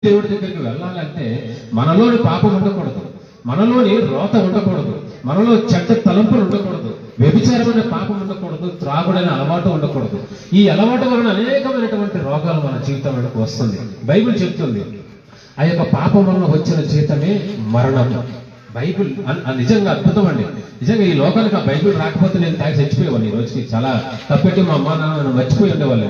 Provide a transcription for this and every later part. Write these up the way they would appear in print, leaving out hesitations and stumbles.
దేవుడి దగ్గరికి వెళ్ళాలంటే మనలోని పాపం ఉండకూడదు, మనలోని రోత ఉండకూడదు, మనలో చెడ్డ తలంపులు ఉండకూడదు, వ్యభిచారమైన పాపం ఉండకూడదు, త్రాగుడైన అలవాటు ఉండకూడదు. ఈ అలవాటు వలన అనేకమైనటువంటి రోగాలు మన జీవితంలోకి వస్తుంది. బైబిల్ చెప్తుంది ఆ యొక్క పాపం వలన వచ్చిన జీతమే మరణం. బైబిల్ నిజంగా అద్భుతం అండి. నిజంగా ఈ లోకానికి ఆ బైబిల్ రాకపోతే నేను తాగి చచ్చిపోయేవాడిని. ఈ రోజుకి చాలా తప్పెట్టి మా అమ్మ నాన్న మర్చిపోయి ఉండేవాళ్ళు.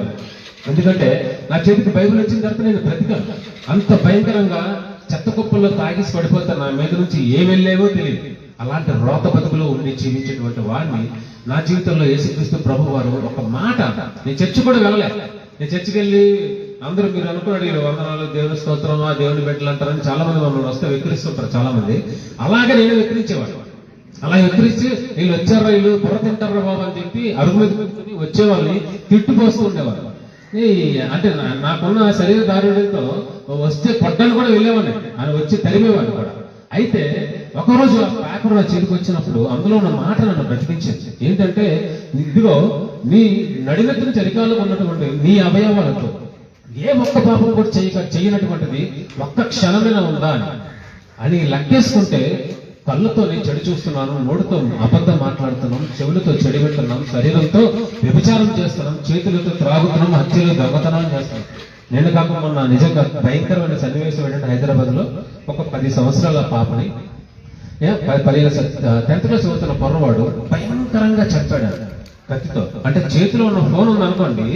ఎందుకంటే నా చేతికి బైబిల్ వచ్చిన తర్వాత నేను బ్రతికాను. అంత భయంకరంగా చెత్త కుప్పల్లో తాగేసి పడిపోతే నా మీద నుంచి ఏం వెళ్ళేవో తెలియదు. అలాంటి రోత బతుకులో ఉండి జీవించేటువంటి వాడిని నా జీవితంలో యేసుక్రీస్తు ప్రభు వారు ఒక మాట, నేను చర్చి కూడా వెళ్ళలే. నేను చర్చికి వెళ్ళి అందరూ మీరు అనుకున్నాడు వీళ్ళు వందనాలు దేవుని స్తోత్రమా దేవుని బిడ్డలు అంటారని చాలా మంది మమ్మల్ని వస్తే వెక్కిరిస్తుంటారు చాలా మంది. అలాగే నేను వెక్కిరించేవాడు. అలా వెక్కిరించి వీళ్ళు వచ్చారా, వీళ్ళు బుర్ర తింటారా బాబు అని చెప్పి అరుగు మీద పెట్టుకుని వచ్చేవాళ్ళని తిట్టుపోస్తూ ఉండేవాళ్ళు. అంటే నాకున్న శరీర దారుణ్యంతో వస్తే కొట్టని కూడా వెళ్ళేవాడిని, ఆయన వచ్చి తరిమేవాడిని కూడా. అయితే ఒకరోజు ఆ పేపర్ నా చేతికి వచ్చినప్పుడు అందులో ఉన్న మాట నన్ను బ్రతికించింది. ఏంటంటే ఇదిగో నీ నడినెత్తిన చరికాల్లో ఉన్నటువంటి నీ అవయవాలతో ఏ ఒక్క పాపం కూడా చేయనటువంటిది ఒక్క క్షణమైన ఉందా అని లెక్కేసుకుంటే కళ్ళతో నేను చెడు చూస్తున్నాను, నోటితో అబద్ధం మాట్లాడుతున్నాం, చెవులతో చెడు పెడుతున్నాం, శరీరంతో వ్యభిచారం చేస్తున్నాం, చేతులతో త్రాగుతున్నాం, హత్యలు దొంగతనం చేస్తున్నాం. నేను కాక మొన్న నిజంగా భయంకరమైన సన్నివేశం ఏంటంటే హైదరాబాద్ లో ఒక 10 సంవత్సరాల పాపని 10th క్లాస్ చదువుతున్న పొరవాడు భయంకరంగా చంపాడు కత్తితో. అంటే చేతిలో ఉన్న ఫోన్ ఉంది అనుకోండి,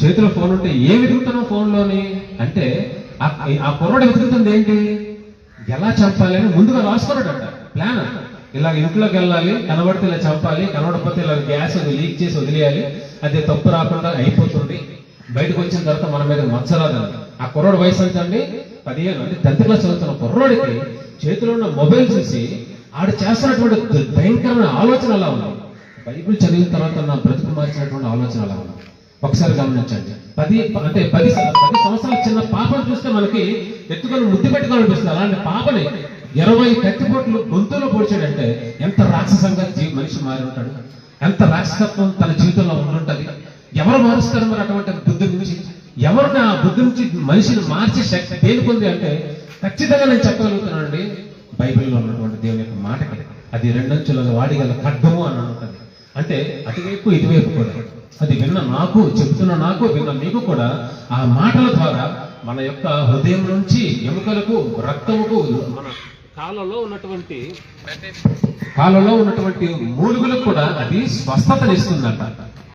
చేతిలో ఫోన్ ఉంటే ఏ వెతుకుతున్నాం ఫోన్లోని అంటే ఆ పొరవాడు వెతుకుతుంది ఏంటి, ఎలా చంపాలి అని ముందుగా రాసుకున్నాడట ప్లాన్. ఇలా ఇంట్లోకి వెళ్ళాలి, కనబడితే ఇలా చంపాలి, కనబడకపోతే ఇలా గ్యాస్ లీక్ చేసి వదిలేయాలి, అదే తప్పు రాకుండా అయిపోతుంది, బయటకు వచ్చిన తర్వాత మన మీద మచ్చరాదని. ఆ కుర్రోడు వయసు ఎంతండి, 15. అంటే 10th క్లాస్ చదువుతున్న కుర్రోడికి చేతిలో ఉన్న మొబైల్ చూసి ఆడు చేస్తున్నటువంటి భయంకరమైన ఆలోచన అలా ఉంది. బైబిల్ చదివిన తర్వాత నా బ్రతుకు మార్చినటువంటి ఆలోచన అలా ఉంది. ఒకసారి గమనించండి. 10 సంవత్సరాల చిన్న పాపను చూస్తే మనకి ఎత్తుకొని ముద్దు పెట్టుకోవాలనిపిస్తుంది. అలాంటి పాపని 20 కత్తిపోట్లు గొంతులో పొడిచాడంటే ఎంత రాక్షసంగా మనిషి మారి ఉంటాడు, ఎంత రాక్షసత్వం తన జీవితంలో ఉంటుంటది. ఎవరు మారుస్తారు మరి అటువంటి బుద్ధి నుంచి? ఎవరిని ఆ బుద్ధి నుంచి మనిషిని మార్చే శక్తి దేనికుంది అంటే ఖచ్చితంగా నేను చెప్పగలుగుతున్నానండి, బైబిల్లో ఉన్నటువంటి దేవుని యొక్క మాటకి. అది 2 అంచుల వాడిగల ఖడ్గము అని ఉంటుంది. అంటే అటువైపు ఇటువైపు కూడా. అది విన్న నాకు, చెప్తున్న నాకు, విన్న మీకు కూడా ఆ మాటల ద్వారా మన యొక్క హృదయం నుంచి ఎముకలకు, రక్తముకు, మన కాళ్ళలో ఉన్నటువంటి మూలుగులకు కూడా అది స్వస్థతనిస్తుందంట.